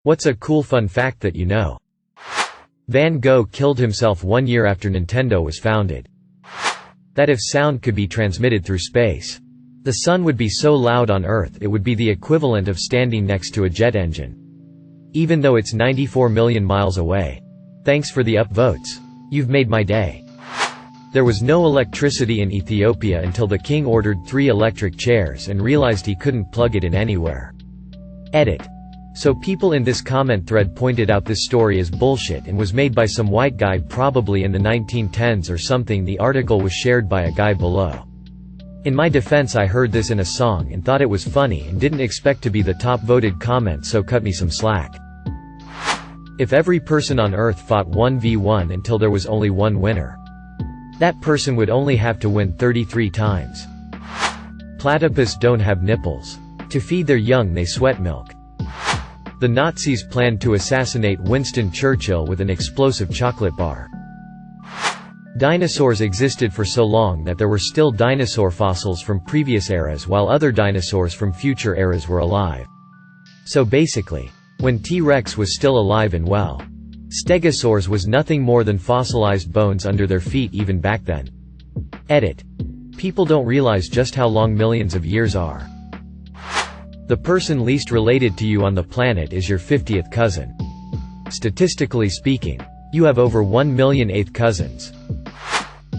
What's a cool fun fact that you know? Van Gogh killed himself 1 year after Nintendo was founded. That if sound could be transmitted through space, the sun would be so loud on Earth it would be the equivalent of standing next to a jet engine. Even though it's 94 million miles away. Thanks for the upvotes. You've made my day. There was no electricity in Ethiopia until the king ordered 3 electric chairs and realized he couldn't plug it in anywhere. Edit. So people in this comment thread pointed out this story as bullshit and was made by some white guy probably in the 1910s or something. The article was shared by a guy below. In my defense, I heard this in a song and thought it was funny and didn't expect to be the top voted comment, so cut me some slack. If every person on Earth fought 1v1 until there was only one winner, that person would only have to win 33 times. Platypus don't have nipples. To feed their young they sweat milk. The Nazis planned to assassinate Winston Churchill with an explosive chocolate bar. Dinosaurs existed for so long that there were still dinosaur fossils from previous eras while other dinosaurs from future eras were alive. So basically, when T-Rex was still alive and well, Stegosaurs was nothing more than fossilized bones under their feet even back then. Edit. People don't realize just how long millions of years are. The person least related to you on the planet is your 50th cousin. Statistically speaking, you have over 1 million 8th cousins.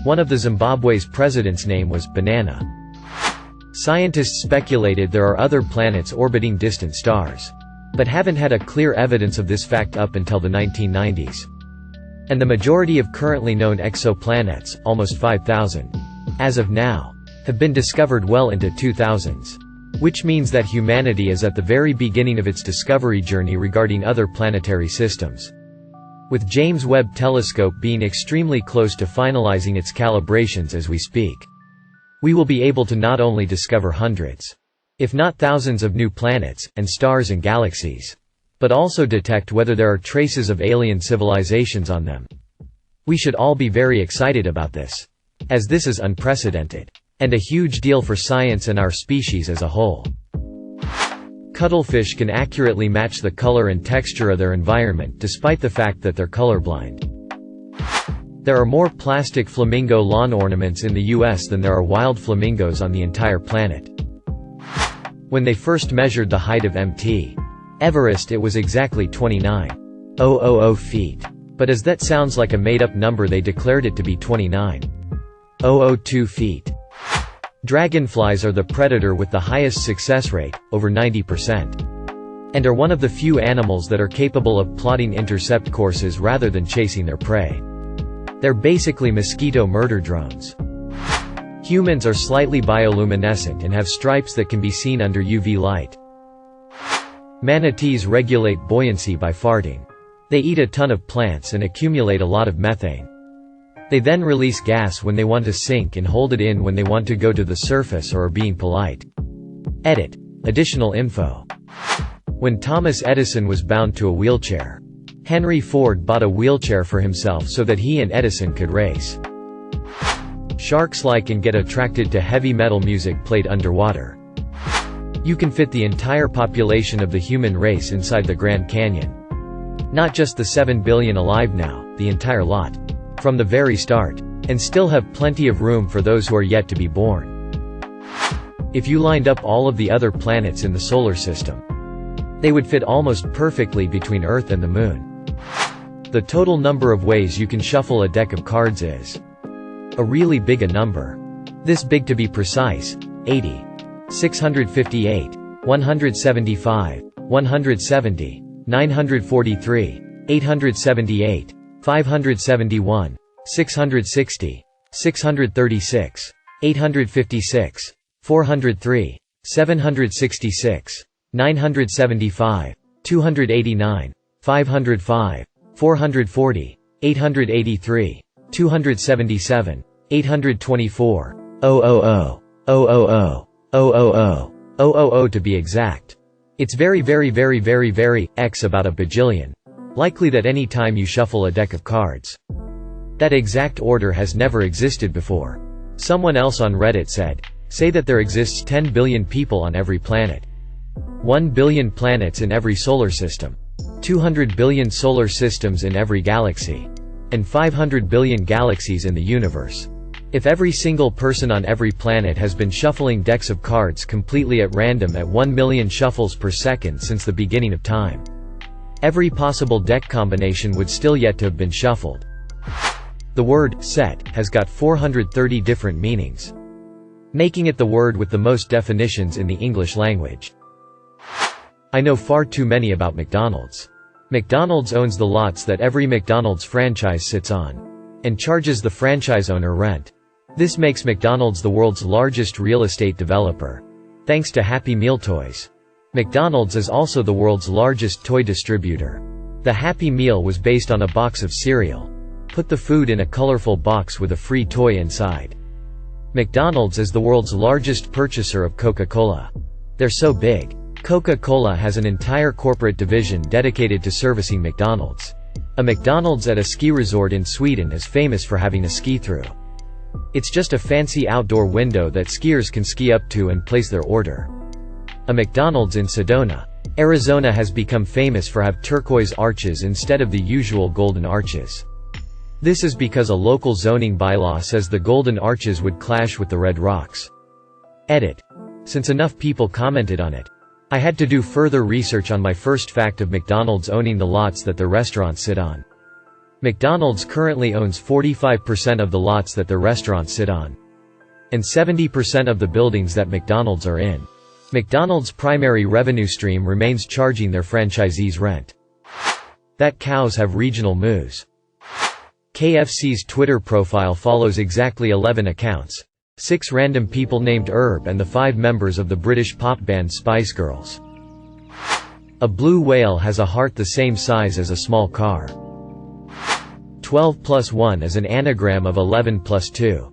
One of the Zimbabwe's president's name was Banana. Scientists speculated there are other planets orbiting distant stars, but haven't had a clear evidence of this fact up until the 1990s. And the majority of currently known exoplanets, almost 5,000, as of now, have been discovered well into 2000s. Which means that humanity is at the very beginning of its discovery journey regarding other planetary systems. With James Webb Telescope being extremely close to finalizing its calibrations as we speak, we will be able to not only discover hundreds, if not thousands of new planets, and stars and galaxies, but also detect whether there are traces of alien civilizations on them. We should all be very excited about this, as this is unprecedented. And a huge deal for science and our species as a whole. Cuttlefish can accurately match the color and texture of their environment despite the fact that they're colorblind. There are more plastic flamingo lawn ornaments in the US than there are wild flamingos on the entire planet. When they first measured the height of Mt. Everest, it was exactly 29,000 feet. But as that sounds like a made-up number, they declared it to be 29,002 feet. Dragonflies are the predator with the highest success rate, over 90%. And are one of the few animals that are capable of plotting intercept courses rather than chasing their prey. They're basically mosquito murder drones. Humans are slightly bioluminescent and have stripes that can be seen under UV light. Manatees regulate buoyancy by farting. They eat a ton of plants and accumulate a lot of methane. They then release gas when they want to sink and hold it in when they want to go to the surface or are being polite. Edit. Additional info. When Thomas Edison was bound to a wheelchair, Henry Ford bought a wheelchair for himself so that he and Edison could race. Sharks like and get attracted to heavy metal music played underwater. You can fit the entire population of the human race inside the Grand Canyon. Not just the 7 billion alive now, the entire lot. From the very start. And still have plenty of room for those who are yet to be born. If you lined up all of the other planets in the solar system, they would fit almost perfectly between Earth and the Moon. The total number of ways you can shuffle a deck of cards is a really big a number. This big to be precise: 80, 658, 175, 170, 943, 878, 571, 660, 636, 856, 403, 766, 975, 289, 505, 440, 883, 277, 824, 000, 000 to be exact. It's very X about a bajillion. Likely that any time you shuffle a deck of cards, that exact order has never existed before. Someone else on Reddit said, say that there exists 10 billion people on every planet. 1 billion planets in every solar system. 200 billion solar systems in every galaxy. And 500 billion galaxies in the universe. If every single person on every planet has been shuffling decks of cards completely at random at 1 million shuffles per second since the beginning of time, every possible deck combination would still yet to have been shuffled. The word set has got 430 different meanings, making it the word with the most definitions in the English language. I know far too many about McDonald's. McDonald's owns the lots that every McDonald's franchise sits on, and charges the franchise owner rent. This makes McDonald's the world's largest real estate developer, thanks to Happy Meal toys. McDonald's is also the world's largest toy distributor. The Happy Meal was based on a box of cereal. Put the food in a colorful box with a free toy inside. McDonald's is the world's largest purchaser of Coca-Cola. They're so big, Coca-Cola has an entire corporate division dedicated to servicing McDonald's. A McDonald's at a ski resort in Sweden is famous for having a ski-through. It's just a fancy outdoor window that skiers can ski up to and place their order. A McDonald's in Sedona, Arizona has become famous for having turquoise arches instead of the usual golden arches. This is because a local zoning bylaw says the golden arches would clash with the red rocks. Edit. Since enough people commented on it, I had to do further research on my first fact of McDonald's owning the lots that their restaurants sit on. McDonald's currently owns 45% of the lots that their restaurants sit on, and 70% of the buildings that McDonald's are in. McDonald's primary revenue stream remains charging their franchisees rent. That cows have regional moos. KFC's Twitter profile follows exactly 11 accounts. 6 random people named Herb and the 5 members of the British pop band Spice Girls. A blue whale has a heart the same size as a small car. 12 plus 1 is an anagram of 11 plus 2.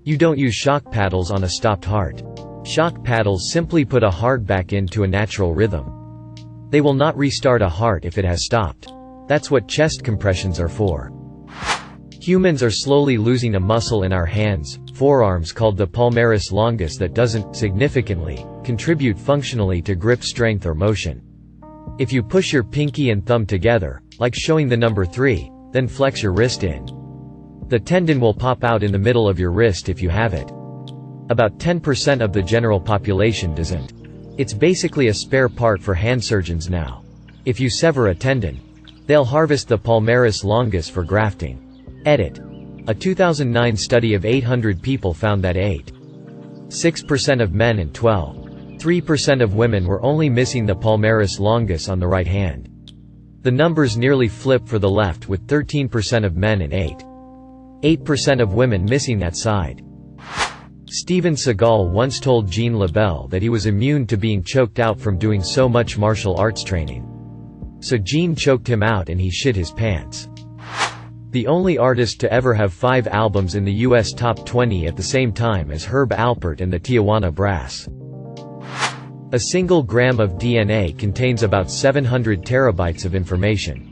You don't use shock paddles on a stopped heart. Shock paddles simply put a heart back into a natural rhythm. They will not restart a heart if it has stopped. That's what chest compressions are for. Humans are slowly losing a muscle in our hands, forearms called the palmaris longus that doesn't, significantly, contribute functionally to grip strength or motion. If you push your pinky and thumb together, like showing the number 3, then flex your wrist in, the tendon will pop out in the middle of your wrist if you have it. About 10% of the general population doesn't. It's basically a spare part for hand surgeons now. If you sever a tendon, they'll harvest the palmaris longus for grafting. Edit. A 2009 study of 800 people found that 8.6% of men and 12.3% of women were only missing the palmaris longus on the right hand. The numbers nearly flip for the left, with 13% of men and 8% of women missing that side. Steven Seagal once told Jean LaBelle that he was immune to being choked out from doing so much martial arts training. So Jean choked him out and he shit his pants. The only artist to ever have 5 albums in the US top 20 at the same time as Herb Alpert and the Tijuana Brass. A single gram of DNA contains about 700 terabytes of information.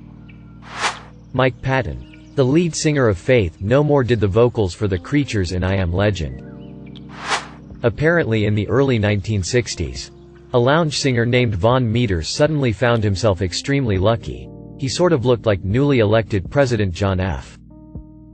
Mike Patton, the lead singer of Faith No More, did the vocals for the creatures in I Am Legend. Apparently in the early 1960s, a lounge singer named Von Meter suddenly found himself extremely lucky. He sort of looked like newly elected President John F.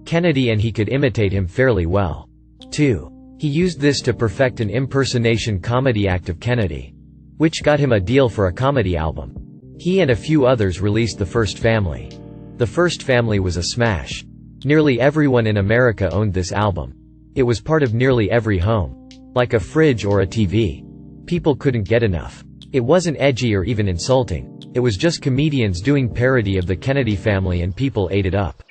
Kennedy and he could imitate him fairly well, too. He used this to perfect an impersonation comedy act of Kennedy, which got him a deal for a comedy album. He and a few others released The First Family. The First Family was a smash. Nearly everyone in America owned this album. It was part of nearly every home. Like a fridge or a TV. People couldn't get enough. It wasn't edgy or even insulting. It was just comedians doing parody of the Kennedy family and people ate it up.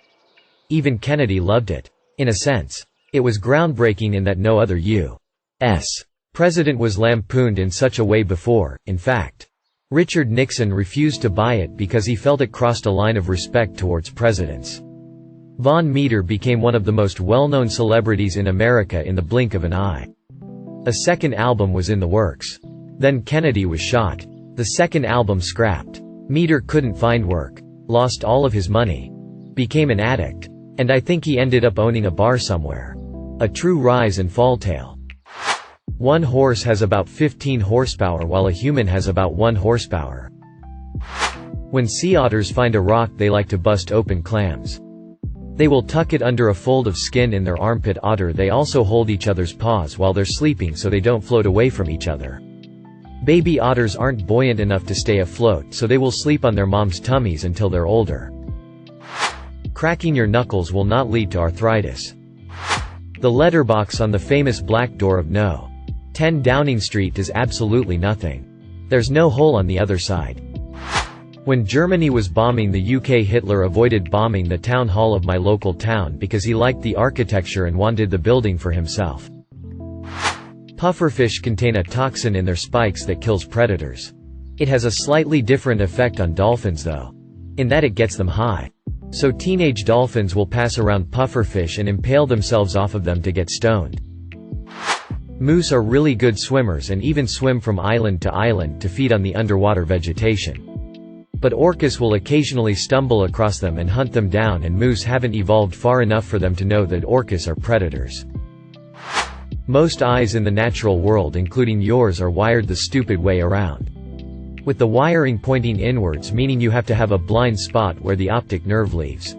Even Kennedy loved it. In a sense, it was groundbreaking in that no other U.S. president was lampooned in such a way before. In fact, Richard Nixon refused to buy it because he felt it crossed a line of respect towards presidents. Von Meter became one of the most well-known celebrities in America in the blink of an eye. A second album was in the works. Then Kennedy was shot. The second album scrapped. Meter couldn't find work. Lost all of his money. Became an addict. And I think he ended up owning a bar somewhere. A true rise and fall tale. One horse has about 15 horsepower while a human has about 1 horsepower. When sea otters find a rock, they like to bust open clams. They will tuck it under a fold of skin in their armpit. They also hold each other's paws while they're sleeping so they don't float away from each other. Baby otters aren't buoyant enough to stay afloat, so they will sleep on their mom's tummies until they're older. Cracking your knuckles will not lead to arthritis. The letterbox on the famous black door of No. 10 Downing Street is absolutely nothing. There's no hole on the other side. When Germany was bombing the UK, Hitler avoided bombing the town hall of my local town because he liked the architecture and wanted the building for himself. Pufferfish contain a toxin in their spikes that kills predators. It has a slightly different effect on dolphins though, in that it gets them high. So teenage dolphins will pass around pufferfish and impale themselves off of them to get stoned. Moose are really good swimmers and even swim from island to island to feed on the underwater vegetation. But orcas will occasionally stumble across them and hunt them down, and moose haven't evolved far enough for them to know that orcas are predators. Most eyes in the natural world, including yours, are wired the stupid way around, with the wiring pointing inwards, meaning you have to have a blind spot where the optic nerve leaves.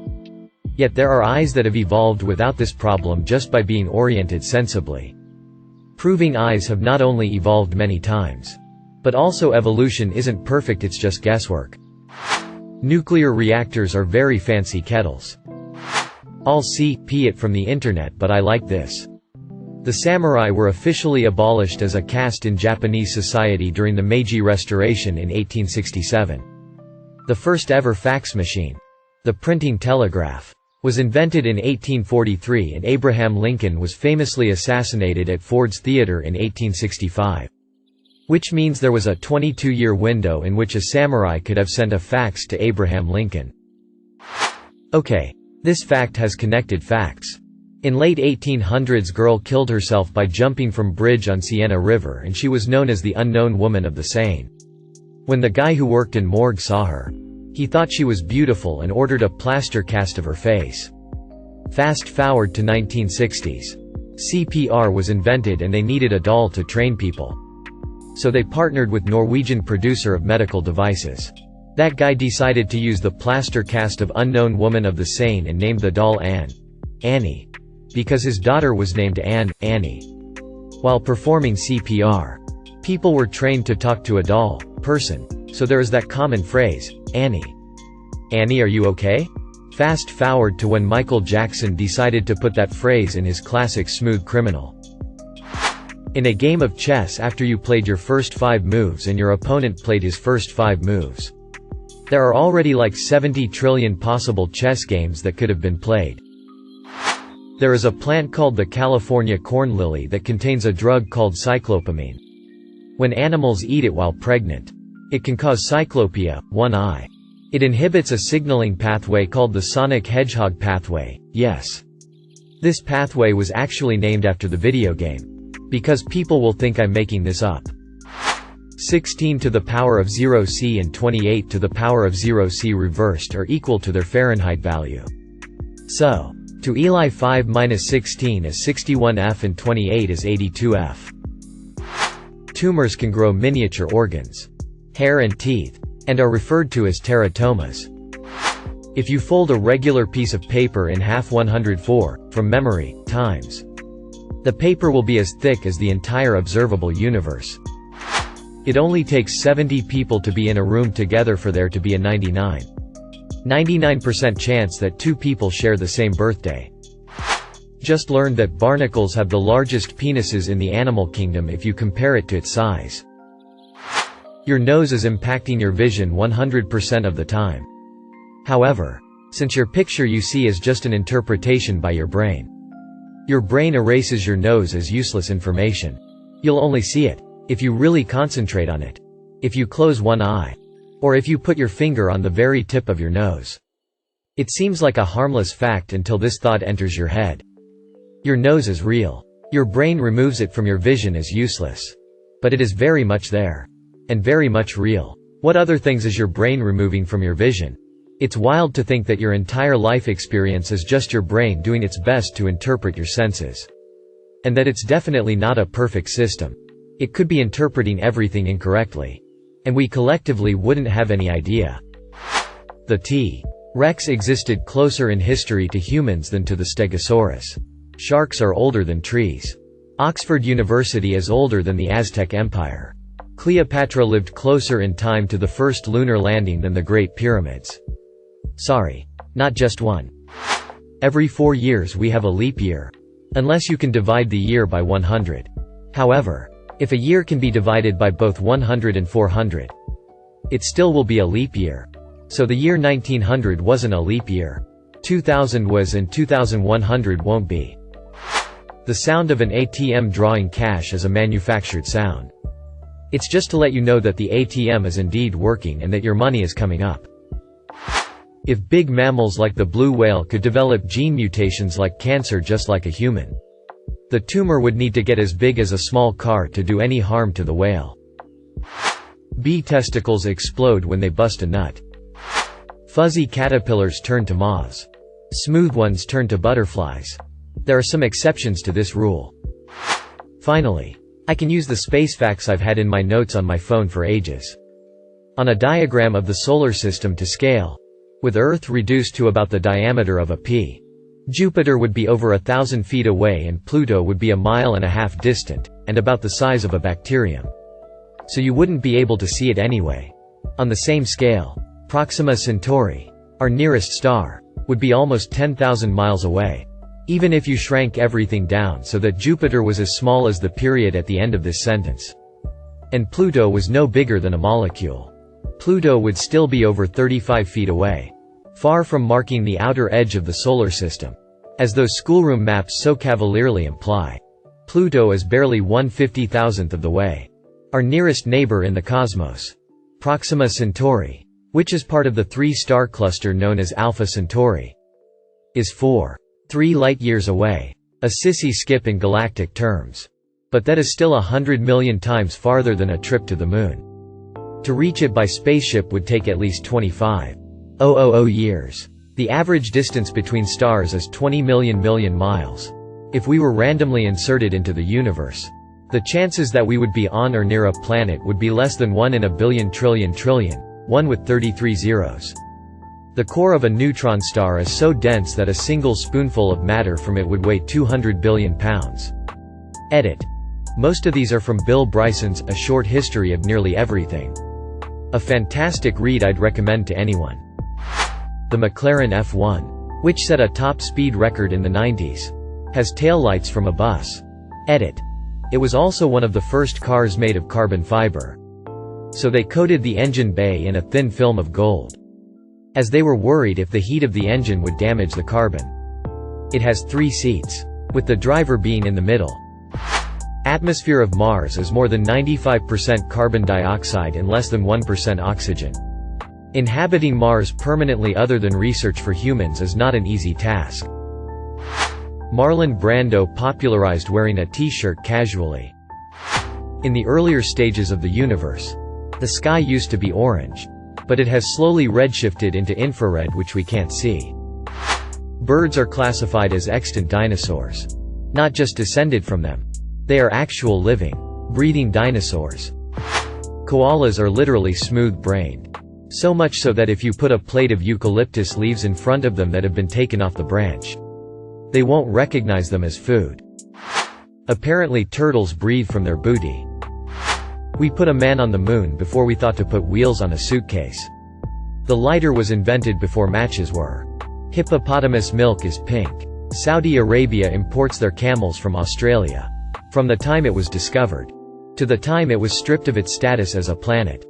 Yet there are eyes that have evolved without this problem just by being oriented sensibly. Proving eyes have not only evolved many times, but also evolution isn't perfect, it's just guesswork. Nuclear reactors are very fancy kettles. I'll see it from the internet, but I like this. The samurai were officially abolished as a caste in Japanese society during the Meiji Restoration in 1867. The first ever fax machine, the printing telegraph, was invented in 1843, and Abraham Lincoln was famously assassinated at Ford's Theater in 1865. Which means there was a 22-year window in which a samurai could have sent a fax to Abraham Lincoln. Okay, this fact has connected facts. In late 1800s, girl killed herself by jumping from bridge on Siena River, and she was known as the unknown woman of the Seine. When the guy who worked in morgue saw her, he thought she was beautiful and ordered a plaster cast of her face. Fast forward to 1960s. CPR was invented and they needed a doll to train people. So they partnered with Norwegian producer of medical devices. That guy decided to use the plaster cast of unknown woman of the Seine and named the doll Annie, because his daughter was named Annie. While performing CPR, people were trained to talk to a doll person, so there is that common phrase, Annie, are you okay? Fast forward to when Michael Jackson decided to put that phrase in his classic Smooth Criminal. In a game of chess, after you played your first 5 moves and your opponent played his first 5 moves, there are already like 70 trillion possible chess games that could have been played. There is a plant called the California corn lily that contains a drug called cyclopamine. When animals eat it while pregnant, it can cause cyclopia, one eye. It inhibits a signaling pathway called the Sonic Hedgehog pathway, yes. This pathway was actually named after the video game. Because people will think I'm making this up. 16 to the power of 0c and 28 to the power of 0c reversed are equal to their Fahrenheit value. So, to Eli 5 minus 16 is 61F and 28 is 82F. Tumors can grow miniature organs, hair and teeth, and are referred to as teratomas. If you fold a regular piece of paper in half 104, from memory, times, the paper will be as thick as the entire observable universe. It only takes 70 people to be in a room together for there to be a 99% chance that 2 people share the same birthday. Just learned that barnacles have the largest penises in the animal kingdom if you compare it to its size. Your nose is impacting your vision 100% of the time. However, since your picture you see is just an interpretation by your brain, your brain erases your nose as useless information. You'll only see it if you really concentrate on it, if you close one eye, or if you put your finger on the very tip of your nose. It seems like a harmless fact until this thought enters your head. Your nose is real. Your brain removes it from your vision as useless. But it is very much there. And very much real. What other things is your brain removing from your vision? It's wild to think that your entire life experience is just your brain doing its best to interpret your senses. And that it's definitely not a perfect system. It could be interpreting everything incorrectly. And we collectively wouldn't have any idea. The T-Rex existed closer in history to humans than to the Stegosaurus. Sharks are older than trees. Oxford University is older than the Aztec Empire. Cleopatra lived closer in time to the first lunar landing than the Great Pyramids. Sorry. Not just one. Every 4 years we have a leap year. Unless you can divide the year by 100. However, if a year can be divided by both 100 and 400, it still will be a leap year. So the year 1900 wasn't a leap year. 2000 was, and 2100 won't be. The sound of an ATM drawing cash is a manufactured sound. It's just to let you know that the ATM is indeed working and that your money is coming up. If big mammals like the blue whale could develop gene mutations like cancer just like a human, the tumor would need to get as big as a small car to do any harm to the whale. Bee testicles explode when they bust a nut. Fuzzy caterpillars turn to moths. Smooth ones turn to butterflies. There are some exceptions to this rule. Finally, I can use the space facts I've had in my notes on my phone for ages. On a diagram of the solar system to scale, with Earth reduced to about the diameter of a pea, Jupiter would be over 1,000 feet away and Pluto would be 1.5 miles distant, and about the size of a bacterium. So you wouldn't be able to see it anyway. On the same scale, Proxima Centauri, our nearest star, would be almost 10,000 miles away. Even if you shrank everything down so that Jupiter was as small as the period at the end of this sentence, and Pluto was no bigger than a molecule, Pluto would still be over 35 feet away, far from marking the outer edge of the solar system. As those schoolroom maps so cavalierly imply, Pluto is barely 1/50,000th of the way. Our nearest neighbor in the cosmos, Proxima Centauri, which is part of the 3-star cluster known as Alpha Centauri, is 4.3 light-years away, a sissy skip in galactic terms. But that is still 100 million times farther than a trip to the moon. To reach it by spaceship would take at least 25,000 years. The average distance between stars is 20 million miles. If we were randomly inserted into the universe, the chances that we would be on or near a planet would be less than 1 in a billion trillion, 1 with 33 zeros. The core of a neutron star is so dense that a single spoonful of matter from it would weigh 200 billion pounds. Edit. Most of these are from Bill Bryson's A Short History of Nearly Everything. A fantastic read I'd recommend to anyone. The McLaren F1, which set a top speed record in the 90s, has taillights from a bus. Edit. It was also one of the first cars made of carbon fiber. So they coated the engine bay in a thin film of gold, as they were worried if the heat of the engine would damage the carbon. It has 3 seats, with the driver being in the middle. Atmosphere of Mars is more than 95% carbon dioxide and less than 1% oxygen. Inhabiting Mars permanently other than research for humans is not an easy task. Marlon Brando popularized wearing a t-shirt casually. In the earlier stages of the universe, the sky used to be orange, but it has slowly redshifted into infrared, which we can't see. Birds are classified as extant dinosaurs. Not just descended from them. They are actual living, breathing dinosaurs. Koalas are literally smooth-brained. So much so that if you put a plate of eucalyptus leaves in front of them that have been taken off the branch, they won't recognize them as food. Apparently turtles breathe from their booty. We put a man on the moon before we thought to put wheels on a suitcase. The lighter was invented before matches were. Hippopotamus milk is pink. Saudi Arabia imports their camels from Australia. From the time it was discovered, to the time it was stripped of its status as a planet,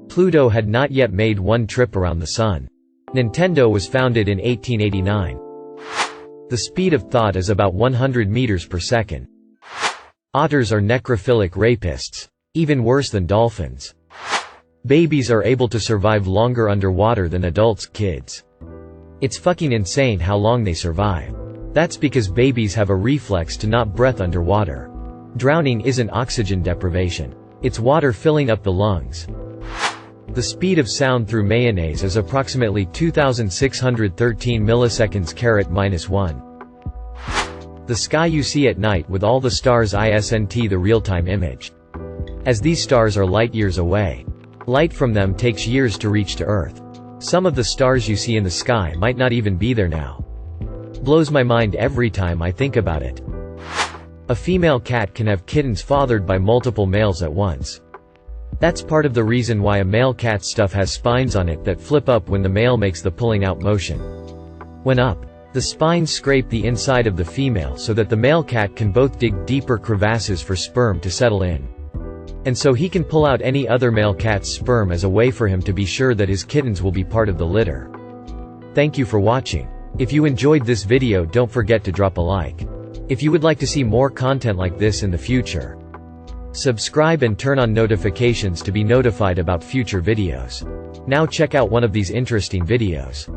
Pluto had not yet made one trip around the Sun. Nintendo was founded in 1889. The speed of thought is about 100 meters per second. Otters are necrophilic rapists. Even worse than dolphins. Babies are able to survive longer underwater than adults' kids. It's fucking insane how long they survive. That's because babies have a reflex to not breath underwater. Drowning isn't oxygen deprivation. It's water filling up the lungs. The speed of sound through mayonnaise is approximately 2,613 milliseconds ⁻⁻1. The sky you see at night with all the stars isn't the real-time image, as these stars are light-years away. Light from them takes years to reach to Earth. Some of the stars you see in the sky might not even be there now. Blows my mind every time I think about it. A female cat can have kittens fathered by multiple males at once. That's part of the reason why a male cat's stuff has spines on it that flip up when the male makes the pulling out motion. When up, the spines scrape the inside of the female so that the male cat can both dig deeper crevasses for sperm to settle in. And so he can pull out any other male cat's sperm as a way for him to be sure that his kittens will be part of the litter. Thank you for watching. If you enjoyed this video, don't forget to drop a like. If you would like to see more content like this in the future, subscribe and turn on notifications to be notified about future videos. Now check out one of these interesting videos.